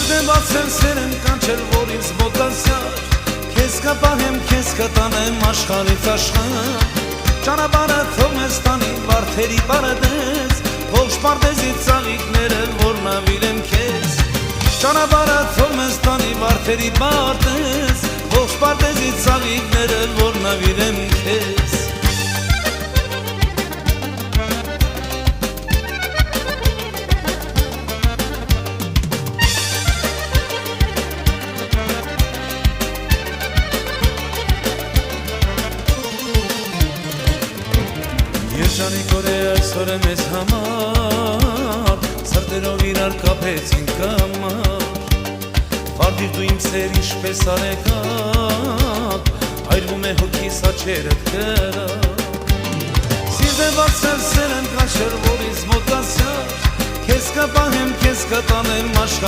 Սիրտեմ բացել սերեմ կանչել, որ ինձ մոտացար, քեզ կպահեմ, քեզ կտանեմ աշխարհից աշխարհ, ճանապարհը թող մեզ տանի վարդերի պարադես, ողջ պարտեզի ծաղիկները, որ նավիրեմ քեզ, ճանապարհը թող մեզ տանի վարդերի պարտեզ, ողջ պարտեզի ծաղիկները, որ նավիրեմ քեզ։ Երջանիկ օր է այսօր է մեզ համար, սրտերով իրար կապեցինք կամար, վարդիր դու իմ սեր ինչպես արեկակ, այրվում է հոգիս աչերդ կրակ, սիրտ է բացել սեր եմ կանչել, որ ինձ մոտացար, քեզ կպահեմ, քեզ կտանեմ աշխարհից